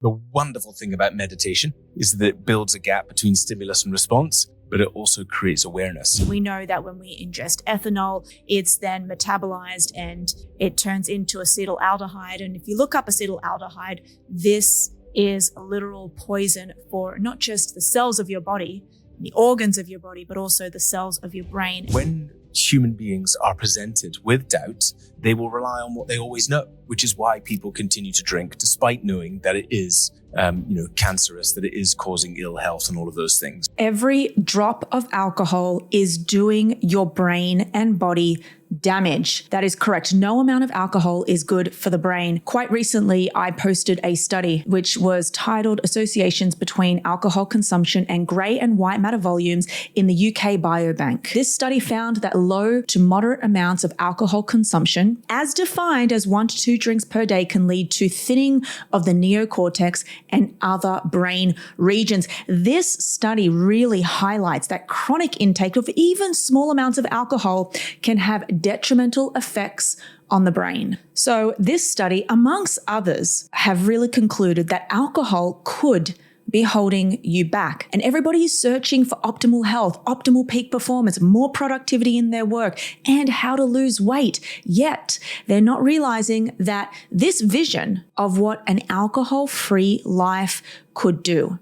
The wonderful thing about meditation is that it builds a gap between stimulus and response, but it also creates awareness. We know that when we ingest ethanol, it's then metabolized and it turns into acetaldehyde. And if you look up acetaldehyde, this is a literal poison for not just the cells of your body, the organs of your body, but also the cells of your brain. When human beings are presented with doubt, they will rely on what they always know, which is why people continue to drink despite knowing that it is cancerous, that it is causing ill health and all of those things. Every drop of alcohol is doing your brain and body damage. That is correct. No amount of alcohol is good for the brain. Quite recently, I posted a study which was titled Associations Between Alcohol Consumption and Grey and White Matter Volumes in the UK Biobank. This study found that low to moderate amounts of alcohol consumption, as defined as 1 to 2 drinks per day, can lead to thinning of the neocortex and other brain regions. This study really highlights that chronic intake of even small amounts of alcohol can have detrimental effects on the brain. So this study, amongst others, have really concluded that alcohol could be holding you back. And everybody is searching for optimal health, optimal peak performance, more productivity in their work, and how to lose weight. Yet they're not realizing that this vision of what an alcohol-free life could do.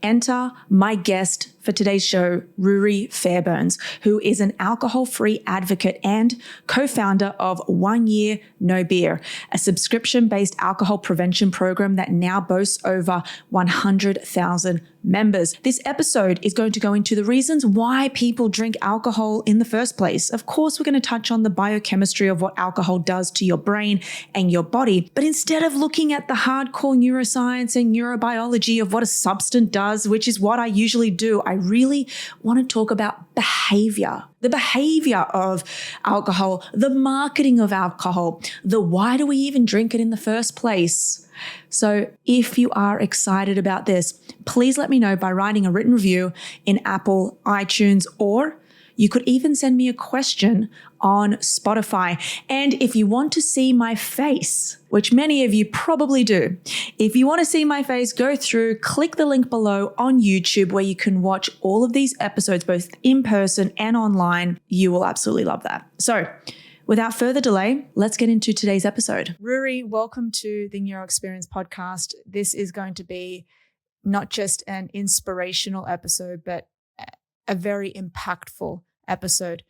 Enter my guest for today's show, Ruari Fairbairns, who is an alcohol-free advocate and co-founder of 1 Year No Beer, a subscription-based alcohol prevention program that now boasts over 100,000 members. This episode is going to go into the reasons why people drink alcohol in the first place. Of course, we're going to touch on the biochemistry of what alcohol does to your brain and your body. But instead of looking at the hardcore neuroscience and neurobiology of what a substance does, which is what I usually do, I really want to talk about behavior. The behavior of alcohol, the marketing of alcohol, the why do we even drink it in the first place? So if you are excited about this, please let me know by writing a written review in Apple, iTunes, or you could even send me a question on Spotify. And if you want to see my face, which many of you probably do, if you want to see my face, go through, click the link below on YouTube where you can watch all of these episodes, both in person and online. You will absolutely love that. So without further delay, let's get into today's episode. Ruari, welcome to the Neuro Experience podcast. This is going to be not just an inspirational episode, but a very impactful episode.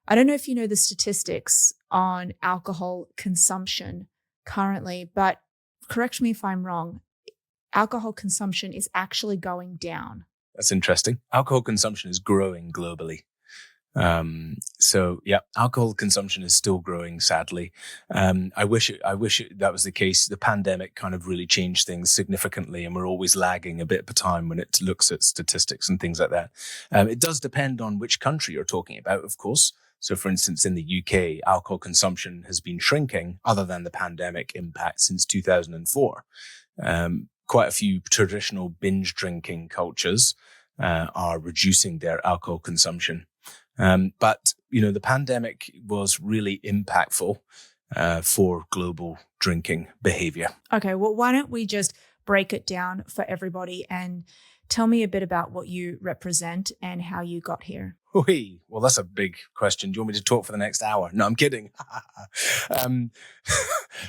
I don't know if you know the statistics on alcohol consumption currently, but correct me if I'm wrong, alcohol consumption is actually going down. That's interesting. Alcohol consumption is growing globally. Alcohol consumption is still growing, sadly. I wish that was the case. The pandemic kind of really changed things significantly, and we're always lagging a bit of time when it looks at statistics and things like that. It does depend on which country you're talking about, of course. So, for instance, in the UK, alcohol consumption has been shrinking other than the pandemic impact since 2004. Quite a few traditional binge drinking cultures are reducing their alcohol consumption. But the pandemic was really impactful for global drinking behavior. Okay, well, why don't we just break it down for everybody and tell me a bit about what you represent and how you got here. Well, that's a big question. Do you want me to talk for the next hour? No, I'm kidding.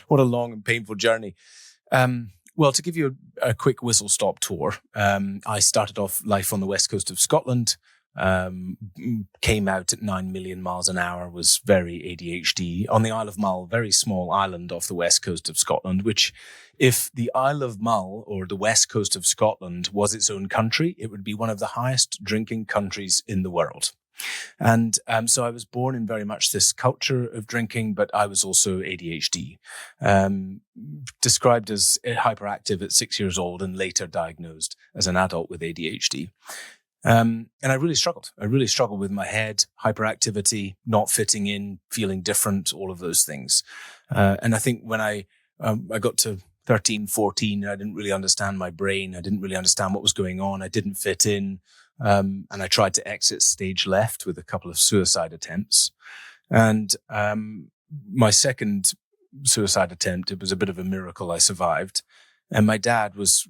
What a long and painful journey. Well, to give you a quick whistle-stop tour, I started off life on the west coast of Scotland, came out at 9 million miles an hour, was very ADHD on the Isle of Mull, very small island off the west coast of Scotland, which if the Isle of Mull or the west coast of Scotland was its own country, it would be one of the highest drinking countries in the world. And so I was born in very much this culture of drinking, but I was also ADHD, described as hyperactive at 6 years old and later diagnosed as an adult with ADHD. And I really struggled. I really struggled with my head, hyperactivity, not fitting in, feeling different, all of those things. And I think when I got to 13, 14, I didn't really understand my brain. I didn't really understand what was going on. I didn't fit in. And I tried to exit stage left with a couple of suicide attempts. And my second suicide attempt, it was a bit of a miracle I survived. And my dad was,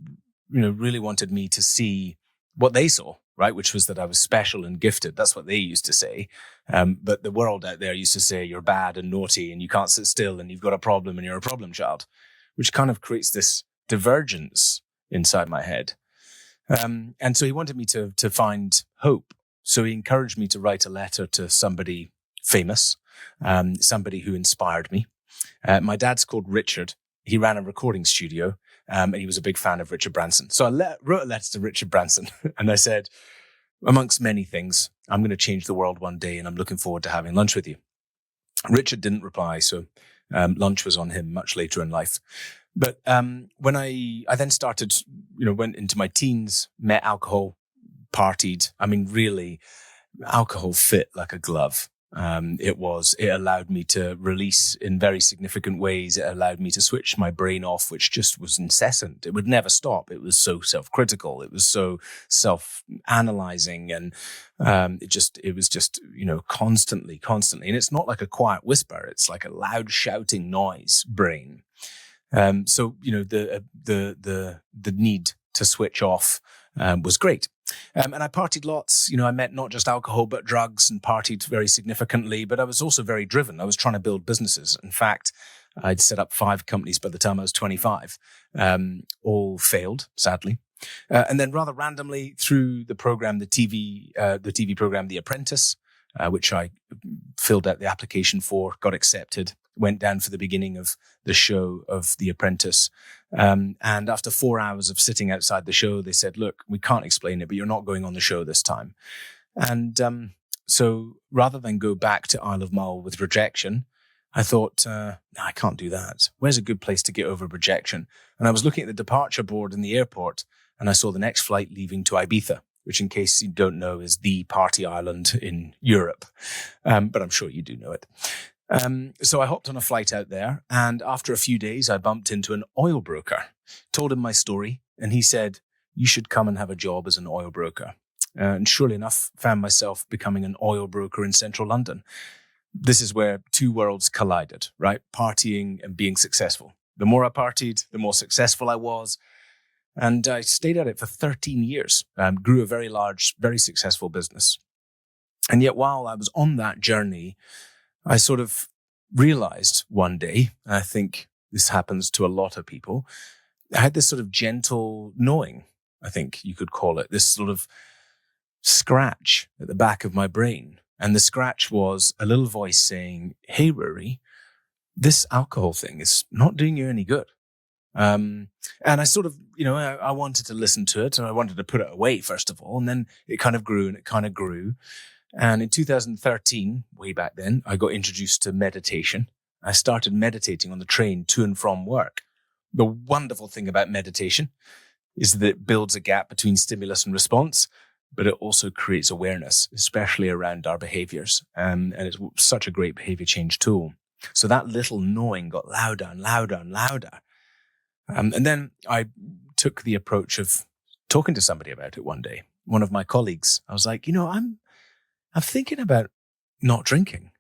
really wanted me to see what they saw, right? Which was that I was special and gifted. That's what they used to say. But the world out there used to say you're bad and naughty and you can't sit still and you've got a problem and you're a problem child, which kind of creates this divergence inside my head. And so he wanted me to find hope. So he encouraged me to write a letter to somebody famous, somebody who inspired me. My dad's called Richard. He ran a recording studio, and he was a big fan of Richard Branson. So I wrote a letter to Richard Branson, and I said, amongst many things, I'm going to change the world one day, and I'm looking forward to having lunch with you. Richard didn't reply, so lunch was on him much later in life. But when I then started, went into my teens, met alcohol, partied. I mean, really, alcohol fit like a glove. It allowed me to release in very significant ways. It allowed me to switch my brain off, which just was incessant. It would never stop. It was so self-critical. It was so self-analyzing. And it was just, constantly. And it's not like a quiet whisper. It's like a loud shouting noise brain. So, the need to switch off was great. And I partied lots. I met not just alcohol, but drugs, and partied very significantly. But I was also very driven. I was trying to build businesses. In fact, I'd set up 5 companies by the time I was 25. All failed, sadly. And then rather randomly through the program, the TV program, The Apprentice, which I filled out the application for, got accepted, went down for the beginning of the show of The Apprentice. And after 4 hours of sitting outside the show, they said, look, we can't explain it, but you're not going on the show this time. And so rather than go back to Isle of Mull with rejection, I thought, no, I can't do that. Where's a good place to get over rejection? And I was looking at the departure board in the airport, and I saw the next flight leaving to Ibiza, which, in case you don't know, is the party island in Europe. But I'm sure you do know it. So I hopped on a flight out there, and after a few days, I bumped into an oil broker, told him my story, and he said, you should come and have a job as an oil broker. And surely enough, found myself becoming an oil broker in central London. This is where 2 worlds collided, right? Partying and being successful. The more I partied, the more successful I was. And I stayed at it for 13 years, grew a very large, very successful business. And yet while I was on that journey, I sort of realized one day, and I think this happens to a lot of people, I had this sort of gentle gnawing, I think you could call it, this sort of scratch at the back of my brain. And the scratch was a little voice saying, hey, Ruari, this alcohol thing is not doing you any good. And I sort of, I wanted to listen to it, and I wanted to put it away, first of all. And then it kind of grew and it kind of grew. And in 2013, way back then, I got introduced to meditation. I started meditating on the train to and from work. The wonderful thing about meditation is that it builds a gap between stimulus and response, but it also creates awareness, especially around our behaviors. And it's such a great behavior change tool. So that little gnawing got louder and louder and louder. And then I took the approach of talking to somebody about it one day. One of my colleagues, I was like, I'm thinking about not drinking.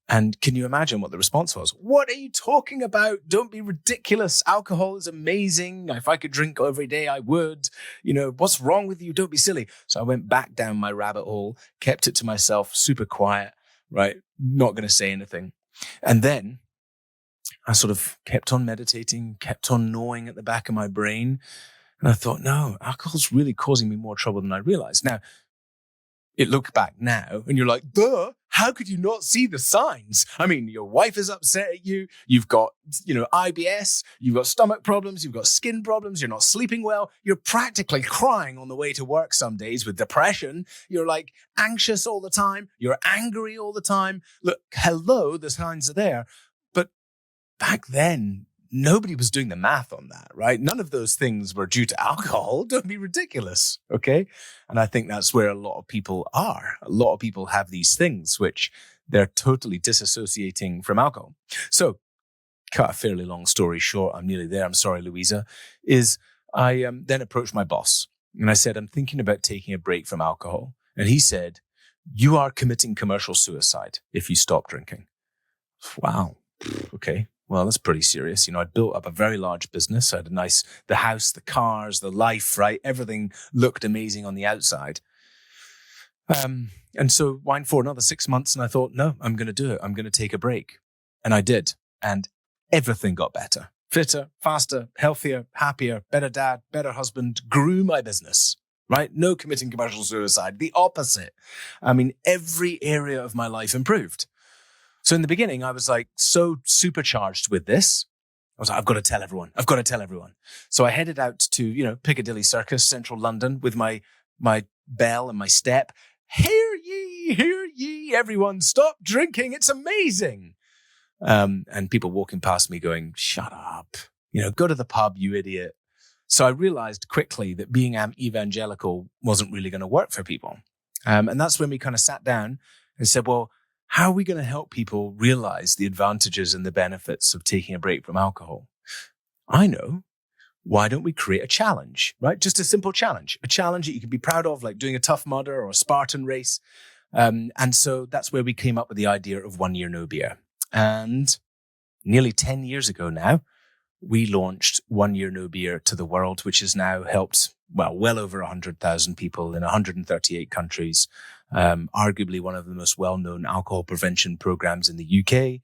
And can you imagine what the response was? What are you talking about? Don't be ridiculous. Alcohol is amazing. If I could drink every day, I would. What's wrong with you? Don't be silly. So I went back down my rabbit hole, kept it to myself, super quiet, right? Not going to say anything. And then I sort of kept on meditating, kept on gnawing at the back of my brain. And I thought, no, alcohol's really causing me more trouble than I realized. Now, it looked back now and you're like, duh, how could you not see the signs? I mean, your wife is upset at you. You've got, IBS, you've got stomach problems, you've got skin problems, you're not sleeping well. You're practically crying on the way to work some days with depression. You're like anxious all the time. You're angry all the time. Look, hello, the signs are there. But back then, nobody was doing the math on that, right? None of those things were due to alcohol. Don't be ridiculous, okay? And I think that's where a lot of people are. A lot of people have these things which they're totally disassociating from alcohol. So, cut a fairly long story short, I'm nearly there. I'm sorry, Louisa, is I then approached my boss and I said, I'm thinking about taking a break from alcohol. And he said, you are committing commercial suicide if you stop drinking. Wow. Okay. well, that's pretty serious. I'd built up a very large business. I had the house, the cars, the life, right? Everything looked amazing on the outside. And so wine for another 6 months. And I thought, no, I'm going to do it. I'm going to take a break. And I did. And everything got better, fitter, faster, healthier, happier, better dad, better husband, grew my business, right? No committing commercial suicide, the opposite. I mean, every area of my life improved. So in the beginning, I was like so supercharged with this. I was like, I've got to tell everyone. I've got to tell everyone. So I headed out to, Piccadilly Circus, central London, with my bell and my step. Hear ye, everyone, stop drinking. It's amazing. And people walking past me going, shut up, go to the pub, you idiot. So I realized quickly that being evangelical wasn't really going to work for people. And that's when we kind of sat down and said, well, how are we going to help people realize the advantages and the benefits of taking a break from alcohol? I know. Why don't we create a challenge, right? Just a simple challenge, a challenge that you can be proud of, like doing a Tough Mudder or a Spartan race. And so that's where we came up with the idea of 1 year no beer. And nearly 10 years ago now, we launched 1 year no beer to the world, which has now helped, well over 100,000 people in 138 countries. Arguably one of the most well-known alcohol prevention programs in the UK.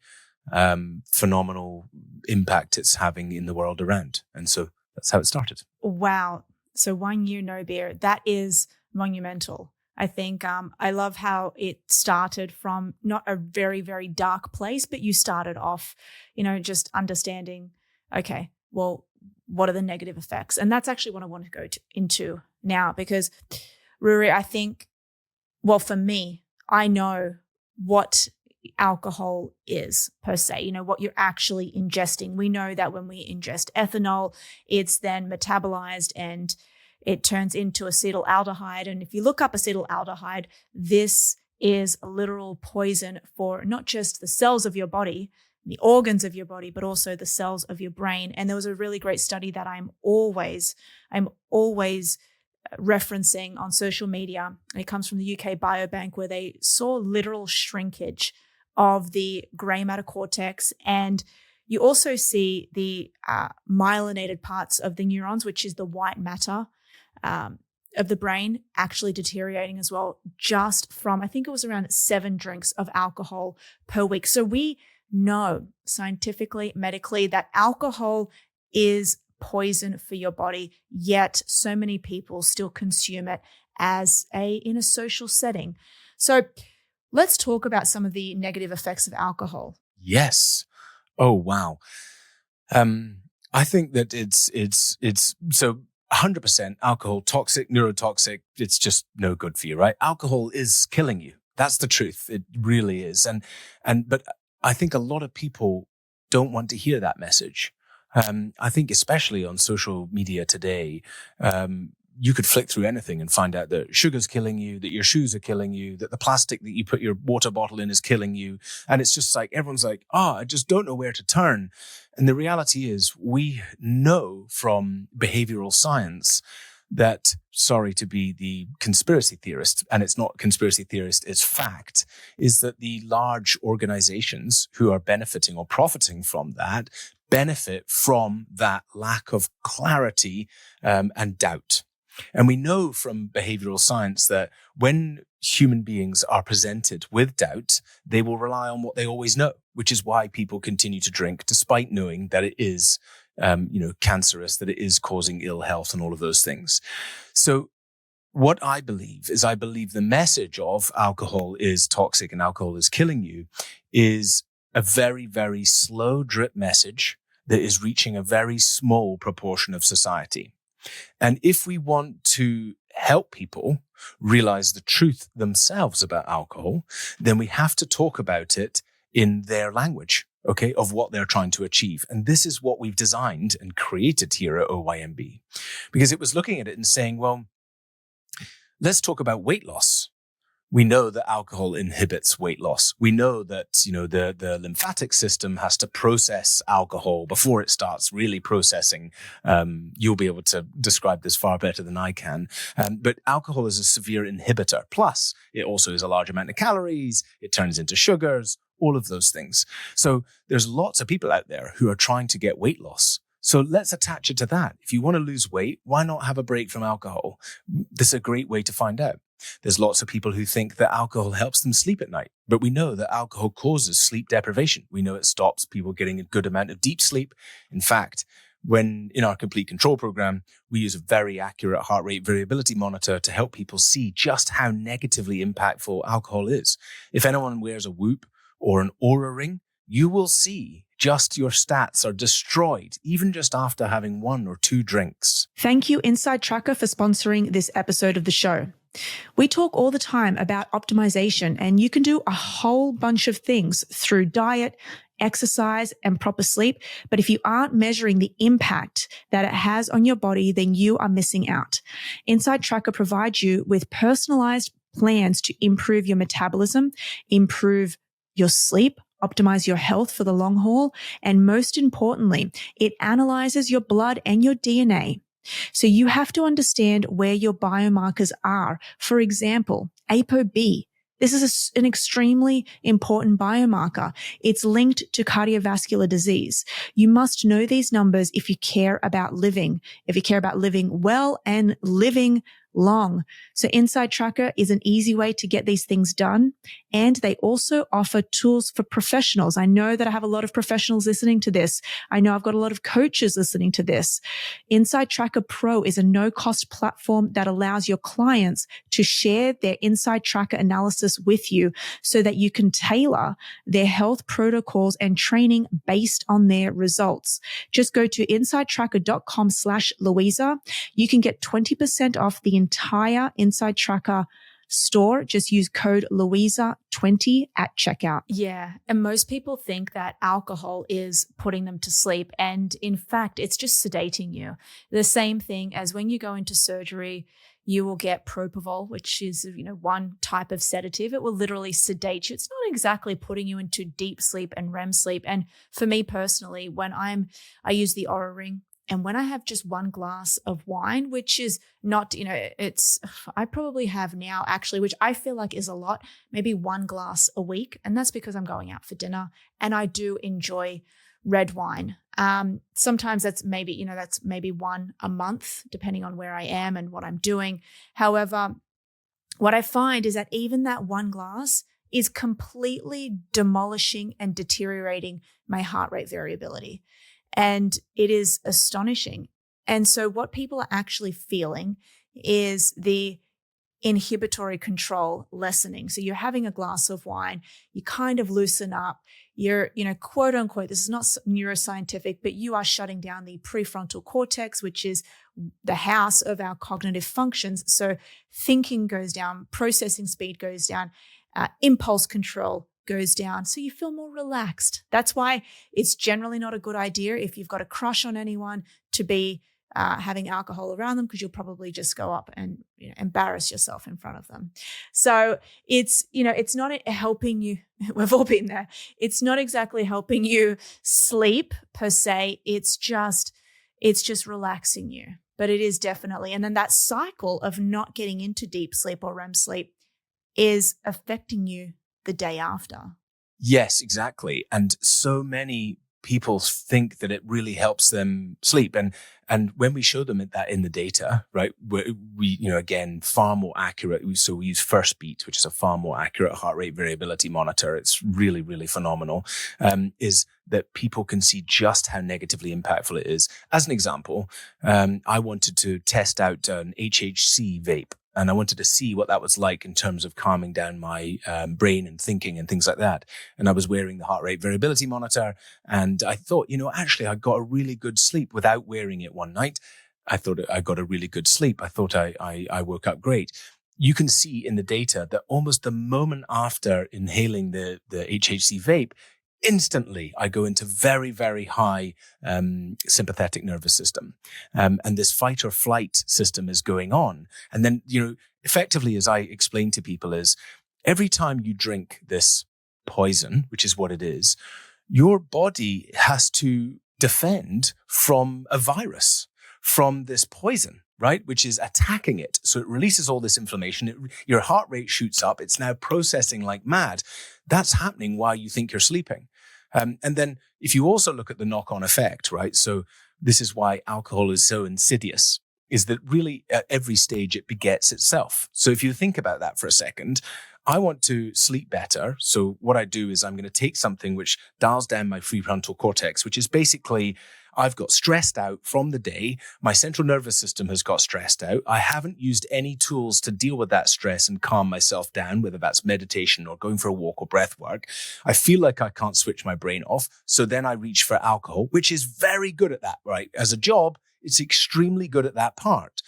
Phenomenal impact it's having in the world around. And so that's how it started. Wow. So 1 year no beer, that is monumental. I think I love how it started from not a very, very dark place, but you started off, just understanding, okay, well, what are the negative effects? And that's actually what I want to go into now, because Ruari, I think, well, for me, I know what alcohol is per se, what you're actually ingesting. We know that when we ingest ethanol, it's then metabolized and it turns into acetaldehyde. And if you look up acetaldehyde, this is a literal poison for not just the cells of your body, the organs of your body, but also the cells of your brain. And there was a really great study that I'm always referencing on social media. And it comes from the UK Biobank, where they saw literal shrinkage of the gray matter cortex. And you also see the myelinated parts of the neurons, which is the white matter of the brain, actually deteriorating as well, just from, I think it was around 7 drinks of alcohol per week. So we know scientifically, medically, that alcohol is poison for your body, yet so many people still consume it in a social setting. So let's talk about some of the negative effects of alcohol. Yes. Oh, wow. I think that it's so 100% alcohol, toxic, neurotoxic. It's just no good for you, right? Alcohol is killing you. That's the truth. It really is. But I think a lot of people don't want to hear that message. I think especially on social media today, you could flick through anything and find out that sugar's killing you, that your shoes are killing you, that the plastic that you put your water bottle in is killing you. And it's just like, everyone's like, I just don't know where to turn. And the reality is, we know from behavioral science that, sorry to be the conspiracy theorist, and it's not conspiracy theorist, it's fact, is that the large organizations who are benefiting or profiting from that benefit from that lack of clarity and doubt. And we know from behavioral science that when human beings are presented with doubt, they will rely on what they always know, which is why people continue to drink despite knowing that it is, cancerous, that it is causing ill health and all of those things. So what I believe the message of alcohol is toxic and alcohol is killing you is a very, very slow drip message that is reaching a very small proportion of society. And if we want to help people realize the truth themselves about alcohol, then we have to talk about it in their language, okay, of what they're trying to achieve. And this is what we've designed and created here at OYNB, because it was looking at it and saying, well, let's talk about weight loss. We know that alcohol inhibits weight loss. We know that, the lymphatic system has to process alcohol before it starts really processing. You'll be able to describe this far better than I can. But alcohol is a severe inhibitor. Plus, it also is a large amount of calories. It turns into sugars, all of those things. So there's lots of people out there who are trying to get weight loss. So let's attach it to that. If you want to lose weight, why not have a break from alcohol? This is a great way to find out. There's lots of people who think that alcohol helps them sleep at night, but we know that alcohol causes sleep deprivation. We know it stops people getting a good amount of deep sleep. In fact, when in our complete control program, we use a very accurate heart rate variability monitor to help people see just how negatively impactful alcohol is. If anyone wears a Whoop or an Oura ring, you will see just your stats are destroyed, even just after having 1 or 2 drinks. Thank you, Inside Tracker, for sponsoring this episode of the show. We talk all the time about optimization, and you can do a whole bunch of things through diet, exercise, and proper sleep. But if you aren't measuring the impact that it has on your body, then you are missing out. Inside Tracker provides you with personalized plans to improve your metabolism, improve your sleep, optimize your health for the long haul, and most importantly, it analyzes your blood and your DNA. So you have to understand where your biomarkers are. For example, ApoB. This is an extremely important biomarker. It's linked to cardiovascular disease. You must know these numbers if you care about living well and living long. So Inside Tracker is an easy way to get these things done. And they also offer tools for professionals. I know that I have a lot of professionals listening to this. I know I've got a lot of coaches listening to this. Inside Tracker Pro is a no-cost platform that allows your clients to share their Inside Tracker analysis with you so that you can tailor their health protocols and training based on their results. Just go to insidetracker.com/Louisa. You can get 20% off the entire Inside Tracker store. Just use code Louisa20 at checkout. Yeah. And most people think that alcohol is putting them to sleep. And in fact, it's just sedating you. The same thing as when you go into surgery, you will get propofol, which is, one type of sedative. It will literally sedate you. It's not exactly putting you into deep sleep and REM sleep. And for me personally, when I use the Oura ring, and when I have just 1 glass of wine, which is not, I probably have now actually, which I feel like is a lot, maybe 1 glass a week. And that's because I'm going out for dinner and I do enjoy red wine. Sometimes that's maybe 1 a month, depending on where I am and what I'm doing. However, what I find is that even that 1 glass is completely demolishing and deteriorating my heart rate variability. And it is astonishing. And so what people are actually feeling is the inhibitory control lessening. So you're having a glass of wine, you kind of loosen up, you're, quote unquote, this is not neuroscientific, but you are shutting down the prefrontal cortex, which is the house of our cognitive functions. So thinking goes down, processing speed goes down, impulse control goes down. So you feel more relaxed. That's why it's generally not a good idea if you've got a crush on anyone to be having alcohol around them, because you'll probably just go up and embarrass yourself in front of them. So it's not helping you. We've all been there. It's not exactly helping you sleep per se. It's just relaxing you. But it is definitely, and then that cycle of not getting into deep sleep or REM sleep is affecting you the day after. Yes, exactly. And so many people think that it really helps them sleep. And when we show them that in the data, right, we again, far more accurate. So we use First Beat, which is a far more accurate heart rate variability monitor. It's really, really phenomenal. Is that people can see just how negatively impactful it is. As an example, I wanted to test out an HHC vape. And I wanted to see what that was like in terms of calming down my brain and thinking and things like that. And I was wearing the heart rate variability monitor. And I thought, actually, I got a really good sleep without wearing it one night. I thought I got a really good sleep. I thought I woke up great. You can see in the data that almost the moment after inhaling the HHC vape, instantly, I go into very, very high sympathetic nervous system. And this fight or flight system is going on. And then, effectively, as I explain to people, is every time you drink this poison, which is what it is, your body has to defend from a virus, from this poison, right? Which is attacking it. So it releases all this inflammation. Your heart rate shoots up. It's now processing like mad. That's happening while you think you're sleeping. And then if you also look at the knock-on effect, right? So this is why alcohol is so insidious, is that really at every stage it begets itself. So if you think about that for a second, I want to sleep better. So what I do is I'm going to take something which dials down my prefrontal cortex, which is basically I've got stressed out from the day. My central nervous system has got stressed out. I haven't used any tools to deal with that stress and calm myself down, whether that's meditation or going for a walk or breath work. I feel like I can't switch my brain off. So then I reach for alcohol, which is very good at that, right? As a job, it's extremely good at that part.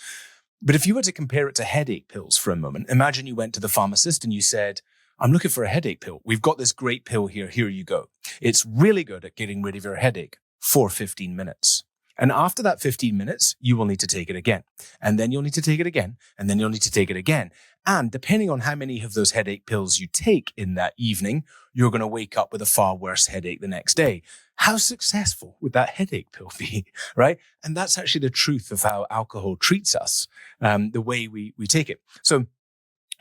But if you were to compare it to headache pills for a moment, imagine you went to the pharmacist and you said, I'm looking for a headache pill. We've got this great pill here. Here you go. It's really good at getting rid of your headache for 15 minutes. And after that 15 minutes, you will need to take it again. And then you'll need to take it again. And then you'll need to take it again. And depending on how many of those headache pills you take in that evening, you're going to wake up with a far worse headache the next day. How successful would that headache pill be, right? And that's actually the truth of how alcohol treats us, the way we take it. So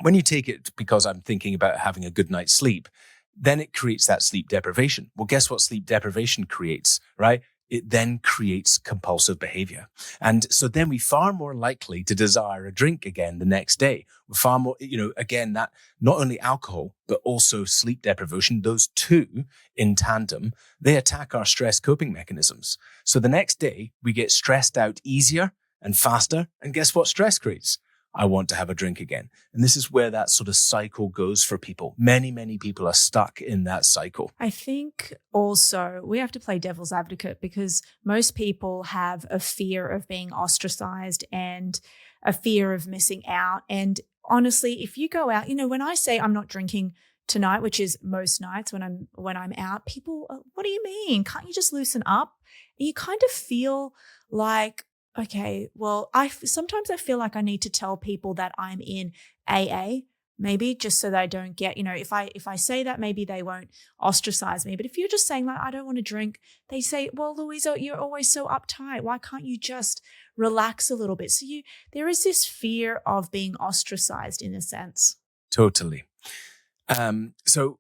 when you take it because I'm thinking about having a good night's sleep, then it creates that sleep deprivation. Well, guess what sleep deprivation creates, right? It then creates compulsive behavior. And so then we're far more likely to desire a drink again the next day. We're far more, again, that not only alcohol, but also sleep deprivation, those two in tandem, they attack our stress coping mechanisms. So the next day we get stressed out easier and faster. And guess what stress creates? I want to have a drink again. And this is where that sort of cycle goes for people. Many, many people are stuck in that cycle. I think also we have to play devil's advocate because most people have a fear of being ostracized and a fear of missing out. And honestly, if you go out, when I say I'm not drinking tonight, which is most nights when I'm out, people, what do you mean? Can't you just loosen up? And you kind of feel like, okay, well, sometimes I feel like I need to tell people that I'm in AA, maybe just so they don't get, if I say that, maybe they won't ostracize me. But if you're just saying like, I don't want to drink, they say, well, Louisa, you're always so uptight. Why can't you just relax a little bit? So there is this fear of being ostracized in a sense. Totally. So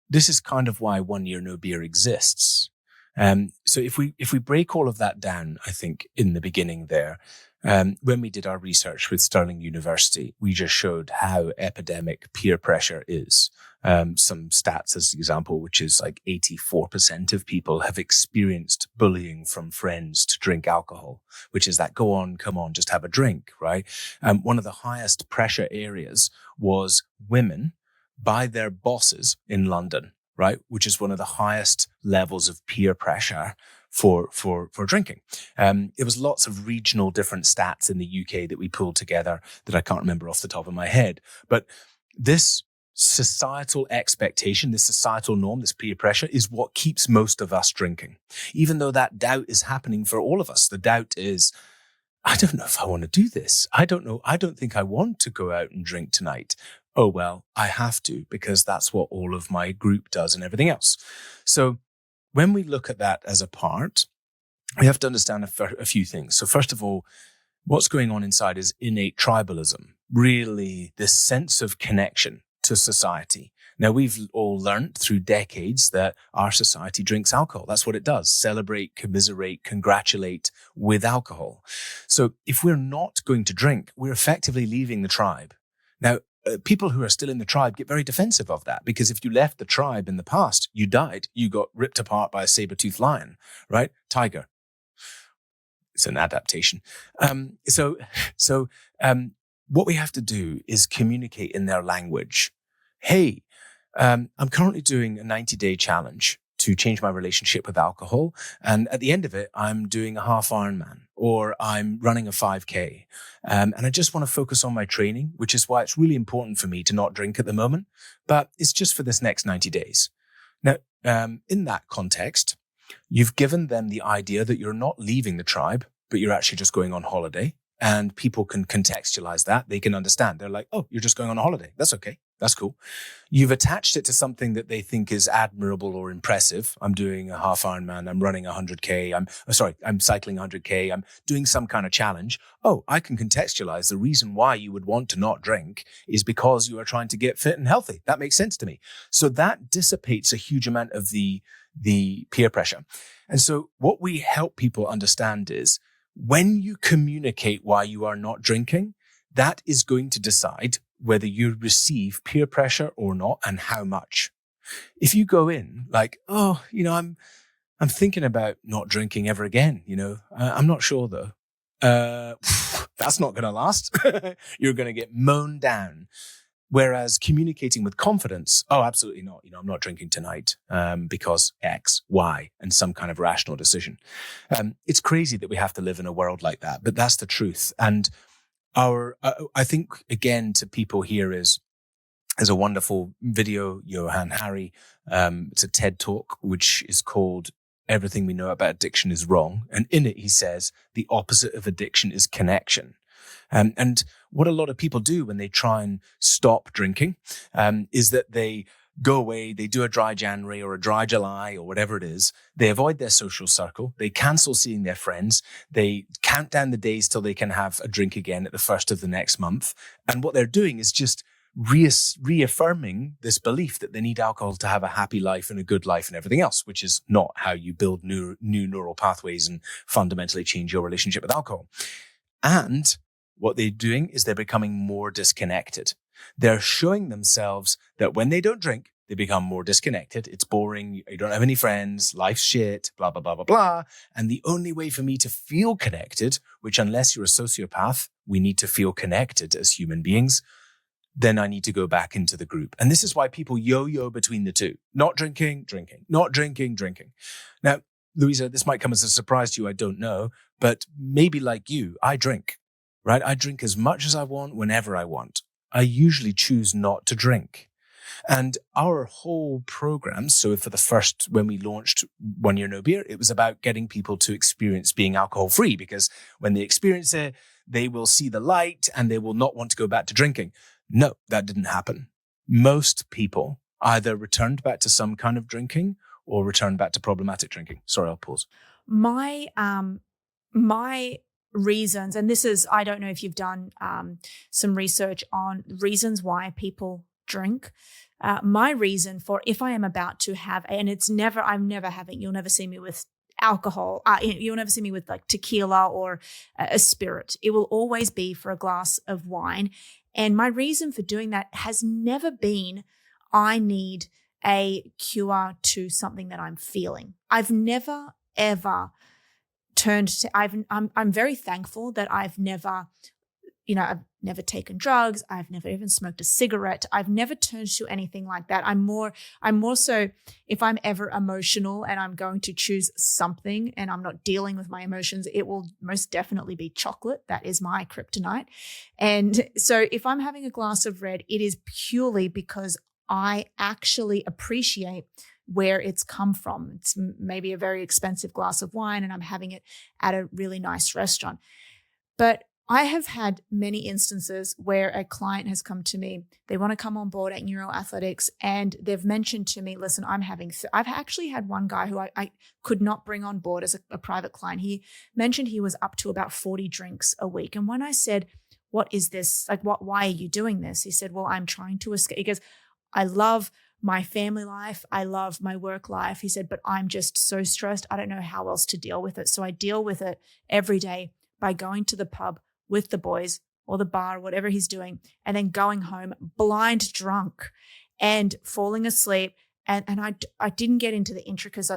this is kind of why 1 Year No Beer exists. So if we break all of that down, I think in the beginning there, when we did our research with Stirling University, we just showed how epidemic peer pressure is. Some stats as an example, which is like 84% of people have experienced bullying from friends to drink alcohol, which is that go on, come on, just have a drink, right? One of the highest pressure areas was women by their bosses in London, right? Which is one of the highest levels of peer pressure for drinking. It was lots of regional different stats in the UK that we pulled together that I can't remember off the top of my head. But this societal expectation, this societal norm, this peer pressure is what keeps most of us drinking. Even though that doubt is happening for all of us. The doubt is, I don't know if I want to do this. I don't know. I don't think I want to go out and drink tonight. Oh, well, I have to because that's what all of my group does and everything else. So when we look at that as a part, we have to understand a few things. So first of all, what's going on inside is innate tribalism, really this sense of connection to society. Now, we've all learned through decades that our society drinks alcohol. That's what it does. Celebrate, commiserate, congratulate with alcohol. So if we're not going to drink, we're effectively leaving the tribe. Now, people who are still in the tribe get very defensive of that because if you left the tribe in the past, you died. You got ripped apart by a saber-toothed lion, right? Tiger. It's an adaptation. So what we have to do is communicate in their language. Hey, I'm currently doing a 90-day challenge to change my relationship with alcohol. And at the end of it, I'm doing a half Ironman or I'm running a 5K. And I just want to focus on my training, which is why it's really important for me to not drink at the moment. But it's just for this next 90 days. Now, in that context, you've given them the idea that you're not leaving the tribe, but you're actually just going on holiday. And people can contextualize that. They can understand. They're like, oh, you're just going on a holiday. That's okay. That's cool. You've attached it to something that they think is admirable or impressive. I'm doing a half Ironman. I'm running 100K. I'm cycling 100K. I'm doing some kind of challenge. Oh, I can contextualize the reason why you would want to not drink is because you are trying to get fit and healthy. That makes sense to me. So that dissipates a huge amount of the peer pressure. And so what we help people understand is when you communicate why you are not drinking, that is going to decide whether you receive peer pressure or not and how much. If you go in like, oh, I'm thinking about not drinking ever again, I'm not sure though. That's not going to last. You're going to get mown down. Whereas communicating with confidence, oh, absolutely not. I'm not drinking tonight because X, Y, and some kind of rational decision. It's crazy that we have to live in a world like that, but that's the truth. And I think, again, to people here is a wonderful video, Johann Hari. It's a TED Talk, which is called Everything We Know About Addiction is Wrong. And in it, he says the opposite of addiction is connection. And what a lot of people do when they try and stop drinking is that they go away, they do a dry January or a dry July or whatever it is. They avoid their social circle. They cancel seeing their friends. They count down the days till they can have a drink again at the first of the next month. And what they're doing is just reaffirming this belief that they need alcohol to have a happy life and a good life and everything else, which is not how you build new neural pathways and fundamentally change your relationship with alcohol. And what they're doing is they're becoming more disconnected. They're showing themselves that when they don't drink, they become more disconnected. It's boring. You don't have any friends. Life's shit, blah, blah, blah, blah, blah. And the only way for me to feel connected, which unless you're a sociopath, we need to feel connected as human beings, then I need to go back into the group. And this is why people yo-yo between the two. Not drinking, drinking. Not drinking, drinking. Now, Louisa, this might come as a surprise to you. I don't know. But maybe like you, I drink, right? I drink as much as I want, whenever I want. I usually choose not to drink. And our whole program, so for the first, when we launched 1 Year No Beer, it was about getting people to experience being alcohol free, because when they experience it, they will see the light and they will not want to go back to drinking. No, that didn't happen. Most people either returned back to some kind of drinking or returned back to problematic drinking. Sorry, I'll pause. My reasons, and this is, I don't know if you've done some research on reasons why people drink. My reason for, if I am about to have, and I'm never having, you'll never see me with alcohol. You'll never see me with like tequila or a spirit. It will always be for a glass of wine. And my reason for doing that has never been, I need a cure to something that I'm feeling. I've never, ever turned to, I'm very thankful that I've never taken drugs. I've never even smoked a cigarette. I've never turned to anything like that. I'm more so, if I'm ever emotional and I'm going to choose something and I'm not dealing with my emotions, it will most definitely be chocolate. That is my kryptonite. And so if I'm having a glass of red, it is purely because I actually appreciate where it's come from. It's maybe a very expensive glass of wine and I'm having it at a really nice restaurant. But I have had many instances where a client has come to me, they want to come on board at Neuroathletics, and they've mentioned to me, listen, I've actually had one guy who I could not bring on board as a private client. He mentioned he was up to about 40 drinks a week. And when I said, what is this? Like, why are you doing this? He said, well, I'm trying to escape. He goes, I love my family life. I love my work life. He said, but I'm just so stressed. I don't know how else to deal with it. So I deal with it every day by going to the pub with the boys or the bar, whatever he's doing, and then going home blind drunk and falling asleep. And I didn't get into the intricacies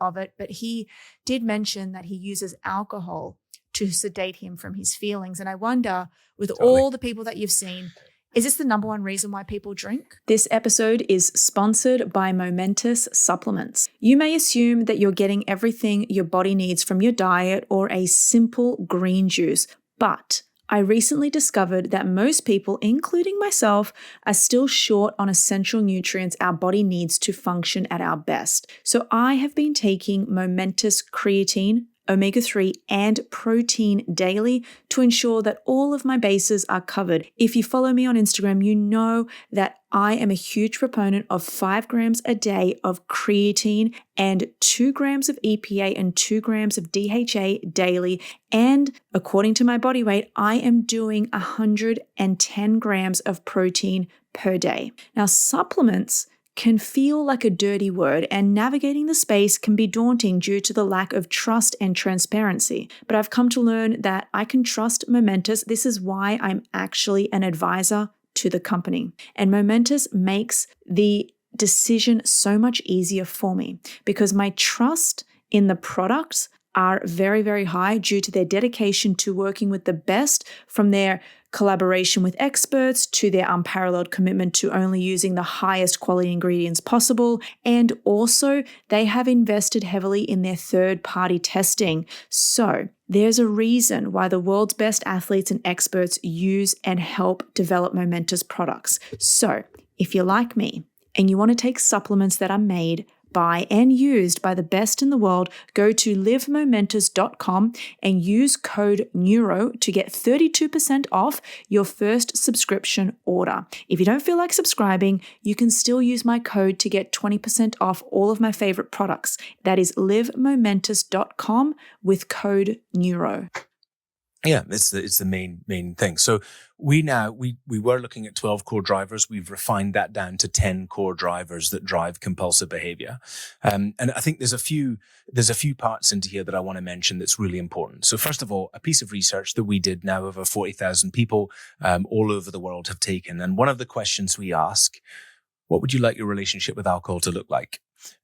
of it, but he did mention that he uses alcohol to sedate him from his feelings. And I wonder, with all the people that you've seen, is this the number one reason why people drink? This episode is sponsored by Momentous Supplements. You may assume that you're getting everything your body needs from your diet or a simple green juice, but I recently discovered that most people, including myself, are still short on essential nutrients our body needs to function at our best. So I have been taking Momentous Creatine, omega-3, and protein daily to ensure that all of my bases are covered. If you follow me on Instagram, you know that I am a huge proponent of 5 grams a day of creatine and 2 grams of EPA and 2 grams of DHA daily. And according to my body weight, I am doing 110 grams of protein per day. Now, supplements can feel like a dirty word, and navigating the space can be daunting due to the lack of trust and transparency. But I've come to learn that I can trust Momentous. This is why I'm actually an advisor to the company. And Momentous makes the decision so much easier for me because my trust in the products are very, very high due to their dedication to working with the best, from their collaboration with experts to their unparalleled commitment to only using the highest quality ingredients possible. And also, they have invested heavily in their third-party testing. So there's a reason why the world's best athletes and experts use and help develop Momentous products. So if you're like me and you want to take supplements that are made by and used by the best in the world, go to livemomentous.com and use code NEURO to get 32% off your first subscription order. If you don't feel like subscribing, you can still use my code to get 20% off all of my favorite products. That is livemomentous.com with code NEURO. Yeah, it's the main thing. So we were looking at 12 core drivers. We've refined that down to 10 core drivers that drive compulsive behavior. And I think there's a few parts into here that I want to mention that's really important. So first of all, a piece of research that we did, now over 40,000 people all over the world have taken. And one of the questions we ask, what would you like your relationship with alcohol to look like?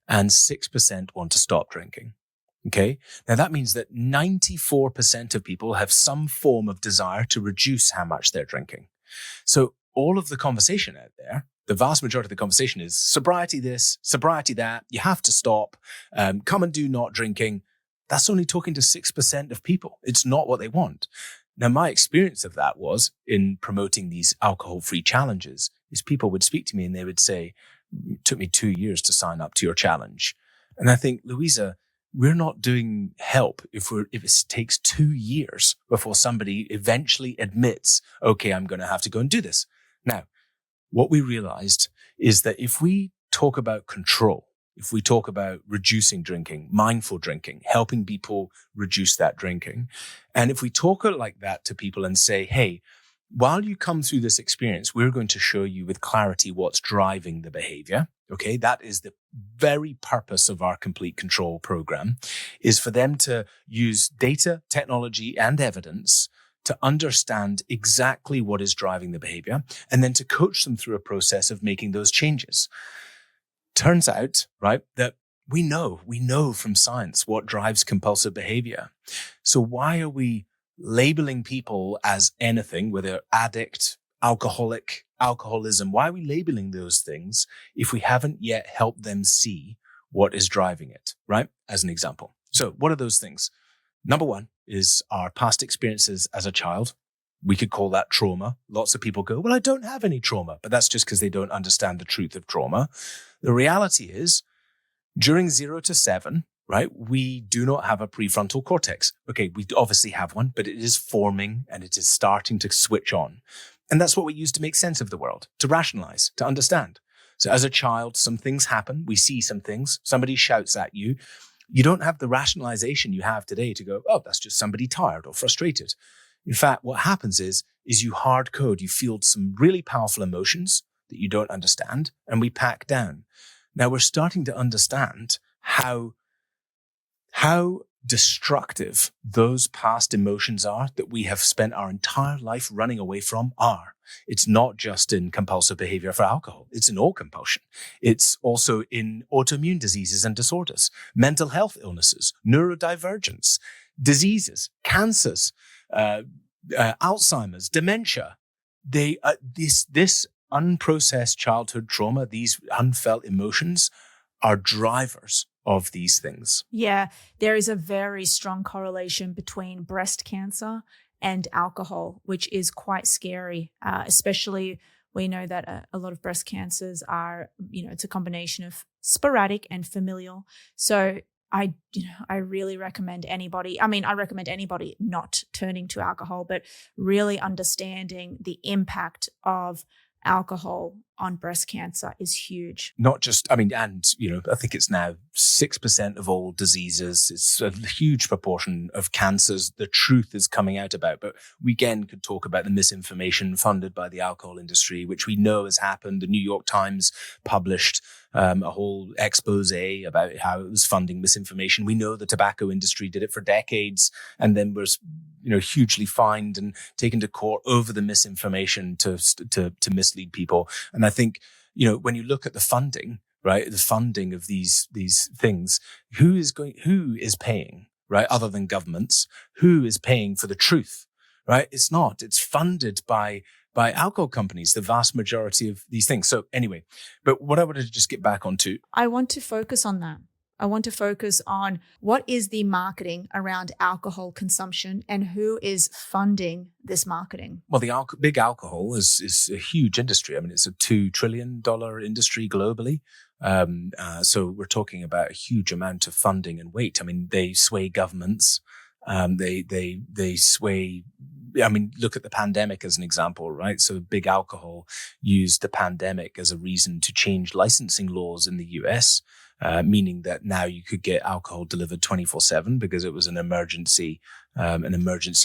And 6% want to stop drinking. Okay. Now that means that 94% of people have some form of desire to reduce how much they're drinking. So all of the conversation out there, the vast majority of the conversation is sobriety this, sobriety that, you have to stop, come and do not drinking. That's only talking to 6% of people. It's not what they want. Now, my experience of that was in promoting these alcohol-free challenges is people would speak to me and they would say, it took me 2 years to sign up to your challenge. And I think, Louisa, we're not doing help if it takes 2 years before somebody eventually admits, okay, I'm going to have to go and do this. Now, what we realized is that if we talk about control, if we talk about reducing drinking, mindful drinking, helping people reduce that drinking, and if we talk like that to people and say, hey, while you come through this experience, we're going to show you with clarity what's driving the behavior. Okay, that is the very purpose of our complete control program, is for them to use data, technology, and evidence to understand exactly what is driving the behavior, and then to coach them through a process of making those changes. Turns out, right, that we know from science what drives compulsive behavior. So why are we labeling people as anything, whether addict, alcoholic, alcoholism? Why are we labeling those things if we haven't yet helped them see what is driving it, right? As an example. So what are those things? Number one is our past experiences as a child. We could call that trauma. Lots of people go, well, I don't have any trauma, but that's just because they don't understand the truth of trauma. The reality is, during 0 to 7, right, we do not have a prefrontal cortex. Okay, we obviously have one, but it is forming and it is starting to switch on. And that's what we use to make sense of the world, to rationalize, to understand. So as a child, some things happen. We see some things. Somebody shouts at you. You don't have the rationalization you have today to go, oh, that's just somebody tired or frustrated. In fact, what happens is you hard code, you field some really powerful emotions that you don't understand, and we pack down. Now we're starting to understand how destructive those past emotions are that we have spent our entire life running away from are. It's not just in compulsive behavior for alcohol. It's in all compulsion. It's also in autoimmune diseases and disorders, mental health illnesses, neurodivergence, diseases, cancers, Alzheimer's, dementia. This unprocessed childhood trauma, these unfelt emotions are drivers of these things. Yeah, there is a very strong correlation between breast cancer and alcohol, which is quite scary, especially we know that a lot of breast cancers are, it's a combination of sporadic and familial. So I really recommend anybody. I recommend anybody not turning to alcohol, but really understanding the impact of alcohol on breast cancer is huge. Not just, I think it's now 6% of all diseases. It's a huge proportion of cancers the truth is coming out about. But we again could talk about the misinformation funded by the alcohol industry, which we know has happened. The New York Times published a whole expose about how it was funding misinformation. We know the tobacco industry did it for decades and then was, hugely fined and taken to court over the misinformation to mislead people. And I think, when you look at the funding, right, the funding of these things, who is paying, right, other than governments? Who is paying for the truth, right? It's not. It's funded by alcohol companies, the vast majority of these things. So anyway, but what I wanted to just get back onto. I want to focus on that. I want to focus on what is the marketing around alcohol consumption and who is funding this marketing. Well, the big alcohol is a huge industry. I mean, it's a $2 trillion industry globally. So we're talking about a huge amount of funding and weight. I mean, they sway governments. They sway. I mean, look at the pandemic as an example, right? So big alcohol used the pandemic as a reason to change licensing laws in the US, meaning that now you could get alcohol delivered 24/7 because it was an emergency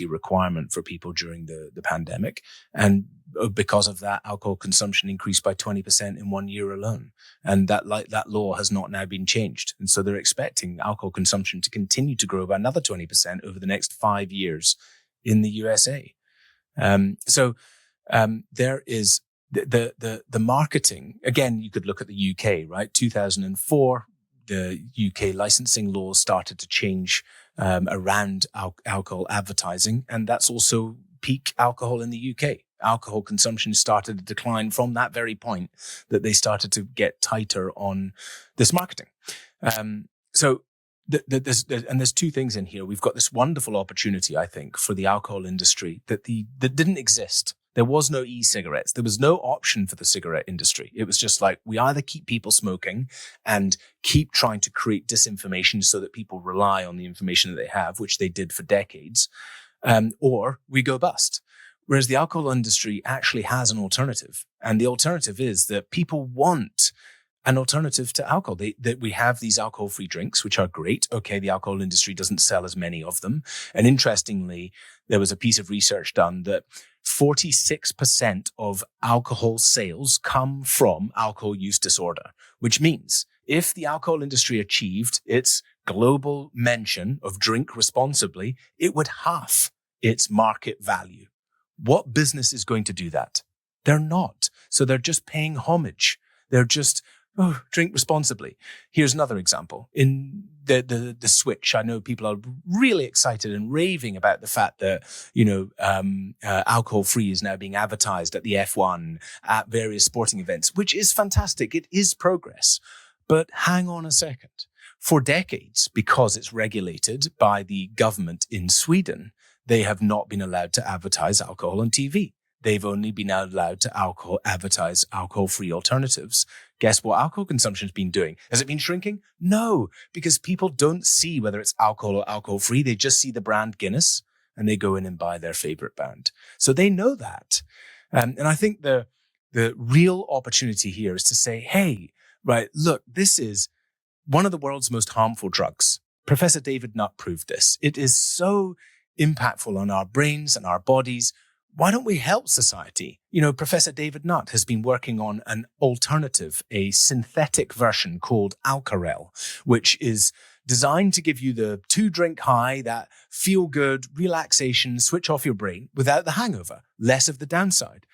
requirement for people during the pandemic. And because of that, alcohol consumption increased by 20% in 1 year alone. And that law has not now been changed. And so they're expecting alcohol consumption to continue to grow by another 20% over the next 5 years in the USA. So there is the marketing. Again, you could look at the UK, right? 2004, the UK licensing laws started to change around alcohol advertising. And that's also peak alcohol in the UK. Alcohol consumption started to decline from that very point that they started to get tighter on this marketing. So there's two things in here. We've got this wonderful opportunity, I think, for the alcohol industry that didn't exist. There was no e-cigarettes. There was no option for the cigarette industry. It was just like, we either keep people smoking and keep trying to create disinformation so that people rely on the information that they have, which they did for decades, or we go bust. Whereas the alcohol industry actually has an alternative. And the alternative is that people want an alternative to alcohol. That we have these alcohol-free drinks, which are great. Okay, the alcohol industry doesn't sell as many of them. And interestingly, there was a piece of research done that 46% of alcohol sales come from alcohol use disorder, which means if the alcohol industry achieved its global mention of drink responsibly, it would halve its market value. What business is going to do that? They're not. So they're just paying homage. They're just, drink responsibly. Here's another example. In the switch, I know people are really excited and raving about the fact that, alcohol-free is now being advertised at the F1, at various sporting events, which is fantastic. It is progress. But hang on a second. For decades, because it's regulated by the government in Sweden, they have not been allowed to advertise alcohol on TV. They've only been allowed to advertise alcohol-free alternatives. Guess what alcohol consumption has been doing? Has it been shrinking? No, because people don't see whether it's alcohol or alcohol-free. They just see the brand Guinness and they go in and buy their favorite brand. So they know that. And I think the real opportunity here is to say, hey, right, look, this is one of the world's most harmful drugs. Professor David Nutt proved this. It is so impactful on our brains and our bodies. Why don't we help society? Professor David Nutt has been working on an alternative, a synthetic version called Alcarel, which is designed to give you the 2-drink high, that feel-good relaxation, switch off your brain without the hangover, less of the downside.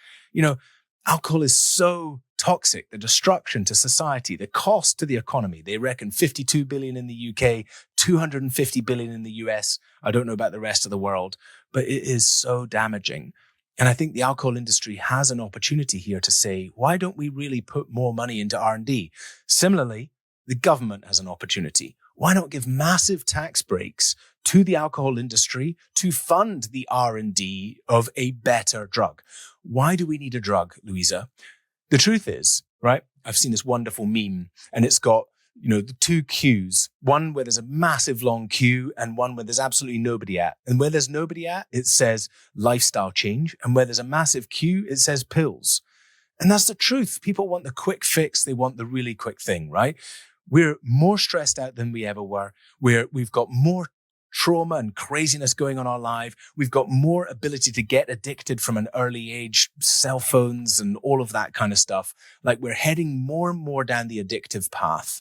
Alcohol is so toxic, the destruction to society, the cost to the economy. They reckon 52 billion in the UK, 250 billion in the US. I don't know about the rest of the world, but it is so damaging. And I think the alcohol industry has an opportunity here to say, why don't we really put more money into R&D? Similarly, the government has an opportunity. Why not give massive tax breaks to the alcohol industry to fund the R&D of a better drug? Why do we need a drug, Louisa? The truth is, right, I've seen this wonderful meme and it's got the two queues, one where there's a massive long queue and one where there's absolutely nobody at. And where there's nobody at, it says lifestyle change. And where there's a massive queue, it says pills. And that's the truth. People want the quick fix. They want the really quick thing, right? We're more stressed out than we ever were. We've got more trauma and craziness going on in our life. We've got more ability to get addicted from an early age, cell phones and all of that kind of stuff. Like we're heading more and more down the addictive path.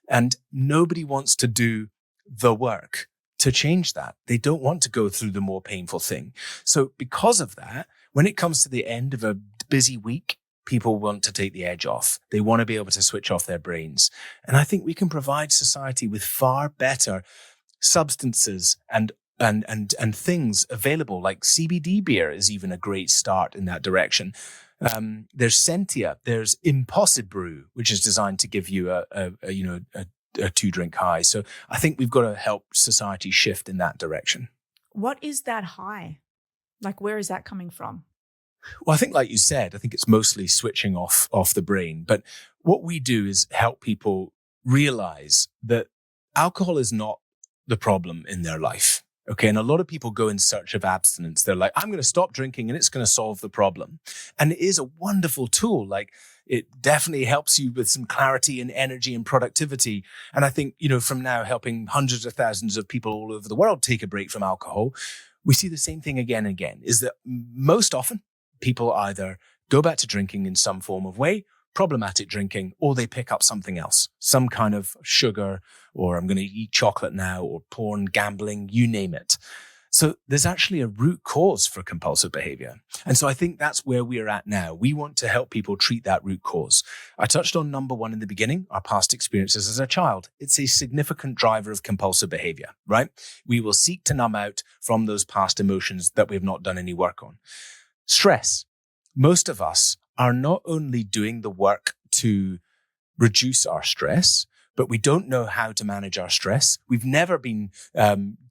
And nobody wants to do the work to change that. They don't want to go through the more painful thing. So because of that, when it comes to the end of a busy week, people want to take the edge off. They want to be able to switch off their brains. And I think we can provide society with far better substances and things available, like CBD beer is even a great start in that direction. There's Sentia, there's Impossible Brew, which is designed to give you a 2-drink high. So I think we've got to help society shift in that direction. What is that high? Like, where is that coming from? Well, I think, like you said, I think it's mostly switching off the brain. But what we do is help people realize that alcohol is not the problem in their life. Okay. And a lot of people go in search of abstinence. They're like, I'm going to stop drinking and it's going to solve the problem. And it is a wonderful tool. Like, it definitely helps you with some clarity and energy and productivity. And I think, from now helping hundreds of thousands of people all over the world take a break from alcohol, we see the same thing again and again, is that most often people either go back to drinking in some form of way, problematic drinking, or they pick up something else, some kind of sugar, or I'm going to eat chocolate now, or porn, gambling, you name it. So there's actually a root cause for compulsive behavior. And so I think that's where we're at now. We want to help people treat that root cause. I touched on number one in the beginning, our past experiences as a child. It's a significant driver of compulsive behavior, right? We will seek to numb out from those past emotions that we've not done any work on. Stress. Most of us are not only doing the work to reduce our stress, but we don't know how to manage our stress. We've never been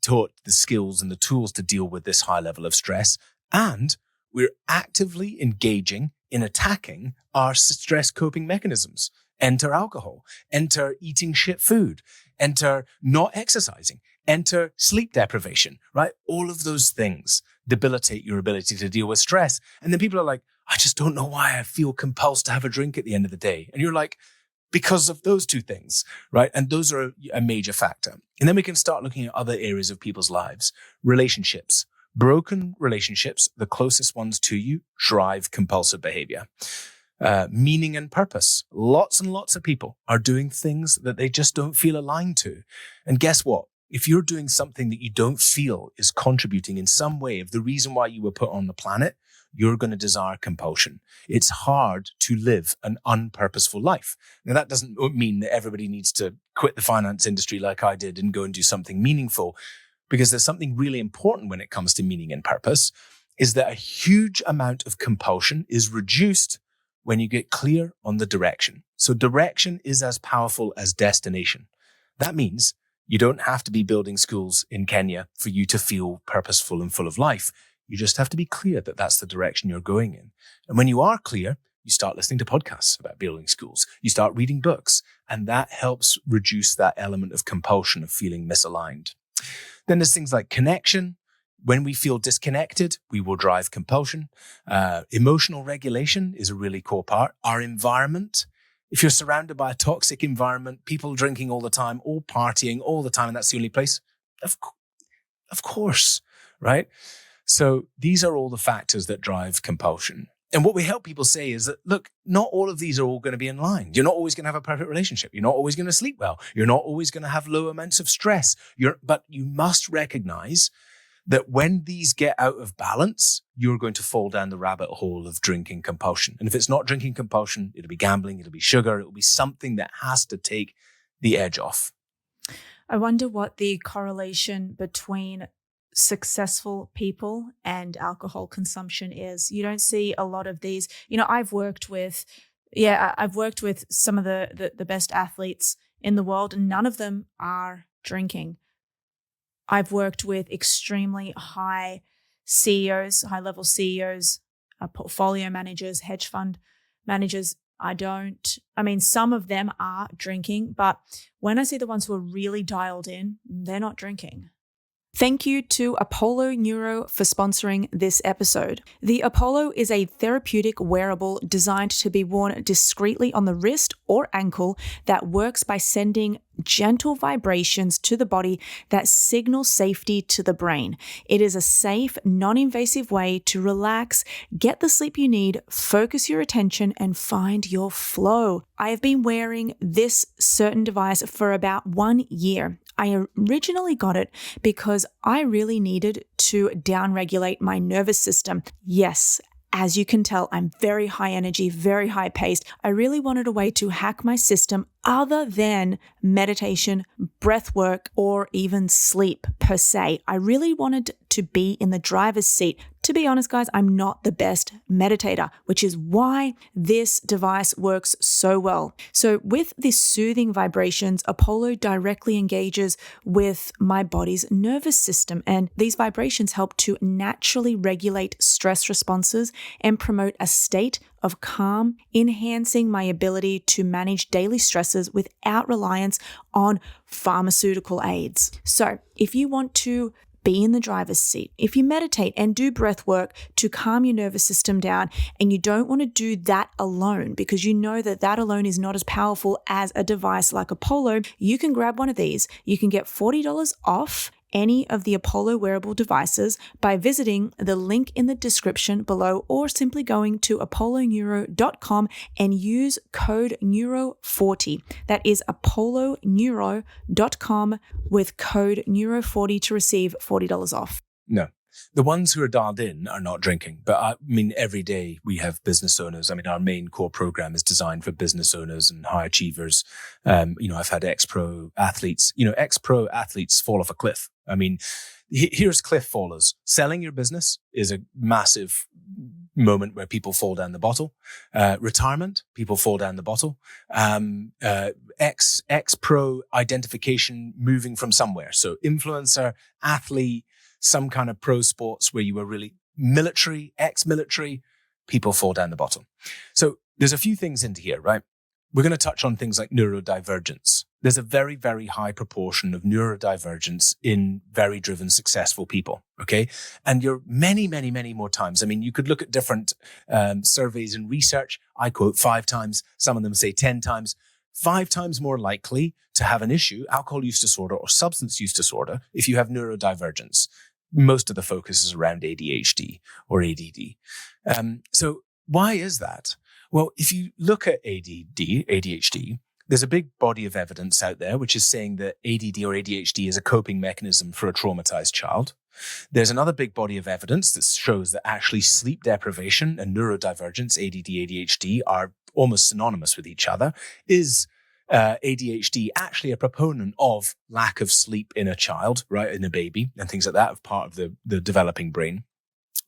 taught the skills and the tools to deal with this high level of stress. And we're actively engaging in attacking our stress coping mechanisms. Enter alcohol, enter eating shit food, enter not exercising, enter sleep deprivation, right? All of those things debilitate your ability to deal with stress. And then people are like, I just don't know why I feel compelled to have a drink at the end of the day. And you're like, because of those two things, right? And those are a major factor. And then we can start looking at other areas of people's lives. Relationships. Broken relationships, the closest ones to you, drive compulsive behavior. Meaning and purpose. Lots and lots of people are doing things that they just don't feel aligned to. And guess what? If you're doing something that you don't feel is contributing in some way of the reason why you were put on the planet, you're going to desire compulsion. It's hard to live an unpurposeful life. Now, that doesn't mean that everybody needs to quit the finance industry like I did and go and do something meaningful, because there's something really important when it comes to meaning and purpose, is that a huge amount of compulsion is reduced when you get clear on the direction. So direction is as powerful as destination. That means you don't have to be building schools in Kenya for you to feel purposeful and full of life. You just have to be clear that that's the direction you're going in. And when you are clear, you start listening to podcasts about building schools. You start reading books, and that helps reduce that element of compulsion of feeling misaligned. Then there's things like connection. When we feel disconnected, we will drive compulsion. Emotional regulation is a really core part. Our environment. If you're surrounded by a toxic environment, people drinking all the time, all partying all the time, and that's the only place, of course, right? So these are all the factors that drive compulsion. And what we help people say is that, look, not all of these are all going to be in line. You're not always going to have a perfect relationship. You're not always going to sleep well. You're not always going to have low amounts of stress. But you must recognize that when these get out of balance, you're going to fall down the rabbit hole of drinking compulsion. And if it's not drinking compulsion, it'll be gambling, it'll be sugar, it'll be something that has to take the edge off. I wonder what the correlation between successful people and alcohol consumption is. You don't see a lot of these. I've worked with some of the best athletes in the world, and none of them are drinking. I've worked with extremely high CEOs, high-level CEOs, portfolio managers, hedge fund managers. Some of them are drinking, but when I see the ones who are really dialed in, they're not drinking. Thank you to Apollo Neuro for sponsoring this episode. The Apollo is a therapeutic wearable designed to be worn discreetly on the wrist or ankle that works by sending gentle vibrations to the body that signal safety to the brain. It is a safe, non-invasive way to relax, get the sleep you need, focus your attention, and find your flow. I have been wearing this certain device for about 1 year. I originally got it because I really needed to downregulate my nervous system. Yes, as you can tell, I'm very high energy, very high paced. I really wanted a way to hack my system other than meditation, breath work, or even sleep per se. I really wanted to be in the driver's seat. To be honest, guys, I'm not the best meditator, which is why this device works so well. So with these soothing vibrations, Apollo directly engages with my body's nervous system, and these vibrations help to naturally regulate stress responses and promote a state of calm, enhancing my ability to manage daily stresses without reliance on pharmaceutical aids. So if you want to be in the driver's seat, if you meditate and do breath work to calm your nervous system down, and you don't want to do that alone because you know that that alone is not as powerful as a device like Apollo, you can grab one of these. You can get $40 off any of the Apollo wearable devices by visiting the link in the description below, or simply going to apolloneuro.com and use code NEURO40. That is apolloneuro.com with code NEURO40 to receive $40 off. No. The ones who are dialed in are not drinking. But every day we have business owners. Our main core program is designed for business owners and high achievers. I've had ex-pro athletes. Ex-pro athletes fall off a cliff. Here's cliff fallers. Selling your business is a massive moment where people fall down the bottle. Retirement, people fall down the bottle. Ex-pro identification, moving from somewhere. So influencer, athlete, some kind of pro sports where you were really military, ex-military, people fall down the bottom. So there's a few things into here, right? We're going to touch on things like neurodivergence. There's a very, very high proportion of neurodivergence in very driven, successful people, okay? And you're many, many, many more times. You could look at different surveys and research. I quote 5 times. Some of them say 10 times. 5 times more likely to have an issue, alcohol use disorder or substance use disorder, if you have neurodivergence. Most of the focus is around ADHD or ADD. So why is that? Well, if you look at ADHD, there's a big body of evidence out there which is saying that ADD or ADHD is a coping mechanism for a traumatized child. There's another big body of evidence that shows that actually sleep deprivation and neurodivergence, ADD, ADHD, are almost synonymous with each other. Is ADHD actually a proponent of lack of sleep in a child, right, in a baby and things like that, of part of the developing brain?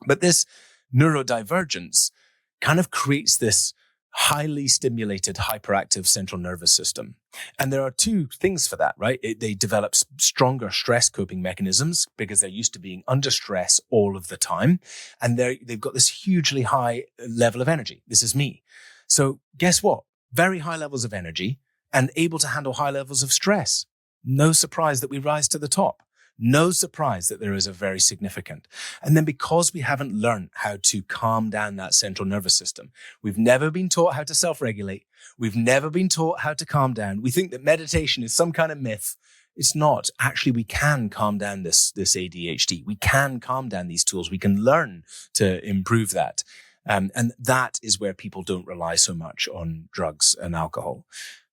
But this neurodivergence kind of creates this highly stimulated, hyperactive central nervous system. And there are 2 things for that, right? They develop stronger stress coping mechanisms because they're used to being under stress all of the time. And they've got this hugely high level of energy. This is me. So guess what? Very high levels of energy and able to handle high levels of stress. No surprise that we rise to the top. No surprise that there is a very significant. And then because we haven't learned how to calm down that central nervous system, we've never been taught how to self-regulate. We've never been taught how to calm down. We think that meditation is some kind of myth. It's not. Actually, we can calm down this ADHD. We can calm down these tools. We can learn to improve that. And that is where people don't rely so much on drugs and alcohol.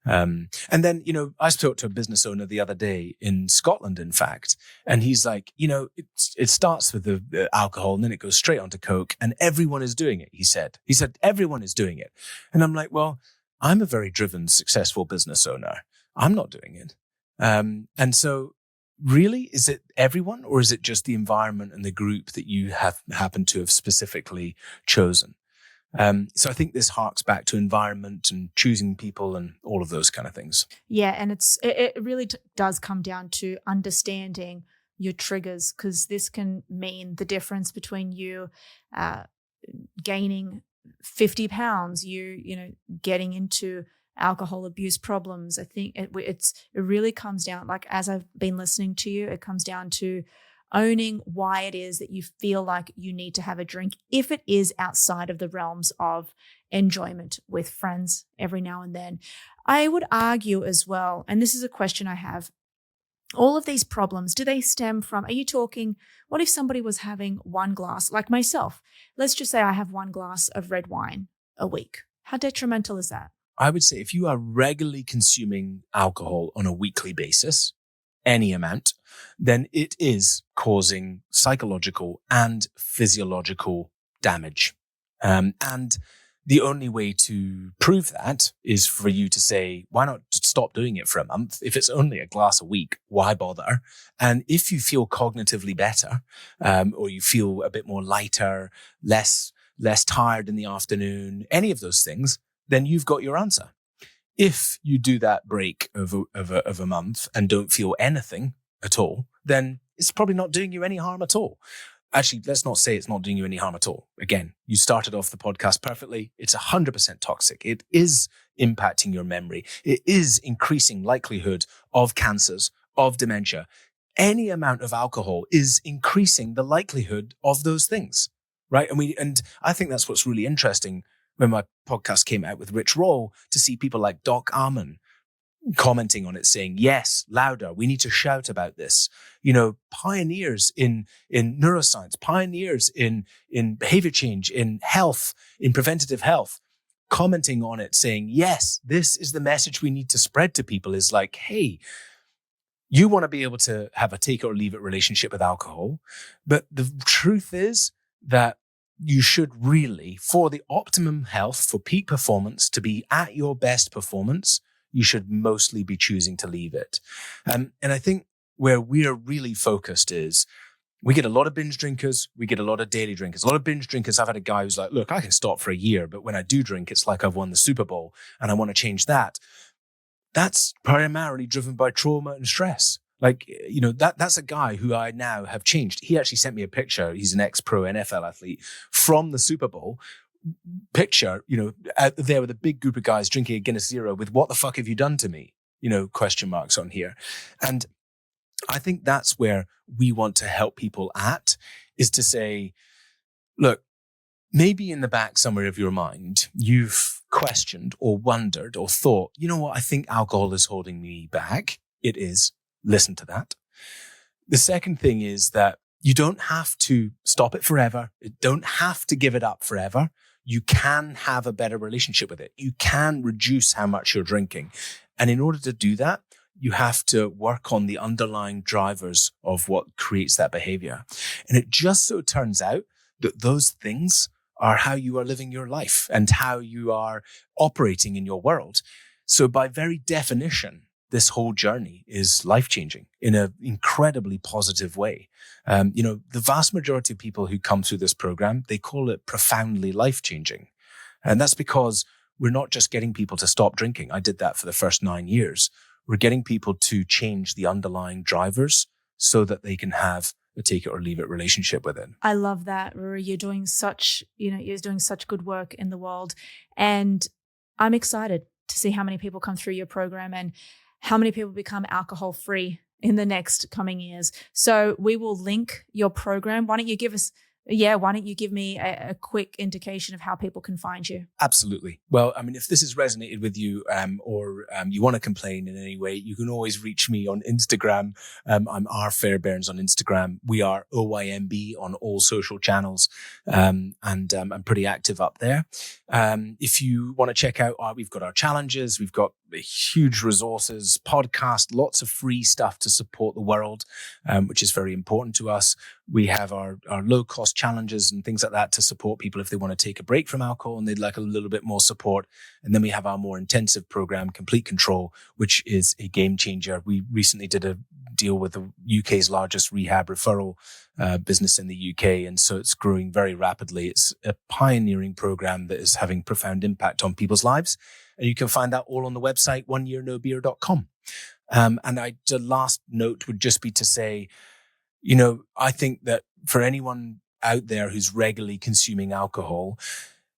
And then, I spoke to a business owner the other day in Scotland, in fact, and he's like, it starts with the alcohol and then it goes straight onto Coke and everyone is doing it. He said, everyone is doing it. And I'm like, well, I'm a very driven, successful business owner. I'm not doing it. And so really, is it everyone, or is it just the environment and the group that you have happened to have specifically chosen? So I think this harks back to environment and choosing people and all of those kind of things. Yeah, and it really does come down to understanding your triggers, because this can mean the difference between you gaining 50 pounds, getting into alcohol abuse problems. I think it really comes down, like, as I've been listening to you, it comes down to owning why it is that you feel like you need to have a drink, if it is outside of the realms of enjoyment with friends every now and then. I would argue as well, and this is a question I have, all of these problems, do they stem from, are you talking, what if somebody was having one glass, like myself? Let's just say I have one glass of red wine a week. How detrimental is that? I would say if you are regularly consuming alcohol on a weekly basis, any amount, then it is causing psychological and physiological damage. And the only way to prove that is for you to say, why not stop doing it for a month? If it's only a glass a week, why bother? And if you feel cognitively better, or you feel a bit more lighter, less tired in the afternoon, any of those things, then you've got your answer. If you do that break of a month and don't feel anything at all, then it's probably not doing you any harm at all. Actually, let's not say it's not doing you any harm at all. Again, you started off the podcast perfectly. It's 100% toxic. It is impacting your memory. It is increasing likelihood of cancers, of dementia. Any amount of alcohol is increasing the likelihood of those things, right? And I think that's what's really interesting when my podcast came out with Rich Roll, to see people like Doc Arman commenting on it, saying, yes, louder, we need to shout about this. Pioneers in neuroscience, pioneers in behavior change, in health, in preventative health, commenting on it, saying, yes, this is the message we need to spread to people, is like, hey, you want to be able to have a take it or leave it relationship with alcohol. But the truth is that you should really, for the optimum health, for peak performance, to be at your best performance, you should mostly be choosing to leave it. And I think where we're really focused is, we get a lot of binge drinkers, we get a lot of daily drinkers. A lot of binge drinkers, I've had a guy who's like, look, I can stop for a year, but when I do drink, it's like I've won the Super Bowl and I want to change that. That's primarily driven by trauma and stress. Like, that's a guy who I now have changed. He actually sent me a picture. He's an ex-pro NFL athlete from the Super Bowl picture, out there with a big group of guys drinking a Guinness Zero with, what the fuck have you done to me? Question marks on here. And I think that's where we want to help people at, is to say, look, maybe in the back somewhere of your mind, you've questioned or wondered or thought, you know what, I think alcohol is holding me back. It is. Listen to that. The second thing is that you don't have to stop it forever. You don't have to give it up forever. You can have a better relationship with it. You can reduce how much you're drinking. And in order to do that, you have to work on the underlying drivers of what creates that behavior. And it just so turns out that those things are how you are living your life and how you are operating in your world. So by very definition, this whole journey is life-changing in an incredibly positive way. The vast majority of people who come through this program, they call it profoundly life-changing. And that's because we're not just getting people to stop drinking. I did that for the first 9 years. We're getting people to change the underlying drivers so that they can have a take it or leave it relationship with it. I love that, Ruari. You're doing such good work in the world. And I'm excited to see how many people come through your program and how many people become alcohol free in the next coming years. So we will link your program. Why don't you give me a quick indication of how people can find you? Absolutely. Well, if this has resonated with you, or you want to complain in any way, you can always reach me on Instagram. I'm R Fairbairns on Instagram. We are OYNB on all social channels. And I'm pretty active up there. If you want to check out we've got our challenges, we've got huge resources, podcast, lots of free stuff to support the world, which is very important to us. We have our low cost challenges and things like that to support people if they want to take a break from alcohol and they'd like a little bit more support. And then we have our more intensive program, Complete Control, which is a game changer. We recently did a deal with the UK's largest rehab referral business in the UK. And so it's growing very rapidly. It's a pioneering program that is having profound impact on people's lives. And you can find that all on the website, oneyearnobeer.com. And the last note would just be to say, I think that for anyone out there who's regularly consuming alcohol,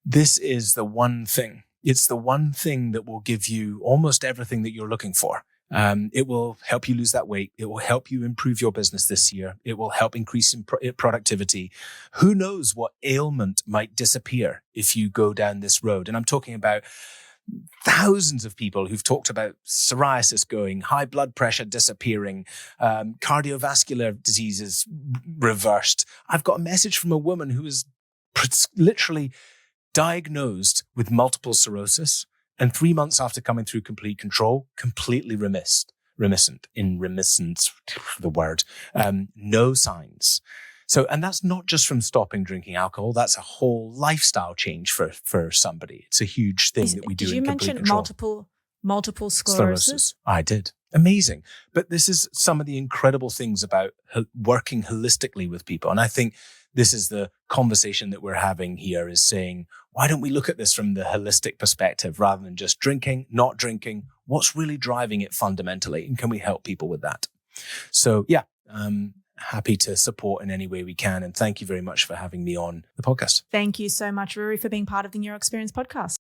This is the one thing. It's the one thing that will give you almost everything that you're looking for. It will help you lose that weight. It will help you improve your business this year. It will help increase in productivity. Who knows what ailment might disappear if you go down this road? And I'm talking about thousands of people who've talked about psoriasis going, high blood pressure disappearing, cardiovascular diseases reversed. I've got a message from a woman who is literally diagnosed with multiple sclerosis, and 3 months after coming through complete control, completely remissant, the word, no signs. So, and that's not just from stopping drinking alcohol. That's a whole lifestyle change for somebody. It's a huge thing that we do in complete control. Did you mention multiple sclerosis? I did. Amazing. But this is some of the incredible things about working holistically with people. And I think this is the conversation that we're having here, is saying, why don't we look at this from the holistic perspective rather than just drinking, not drinking? What's really driving it fundamentally? And can we help people with that? So yeah, happy to support in any way we can. And thank you very much for having me on the podcast. Thank you so much, Ruari, for being part of the Neuro Experience podcast.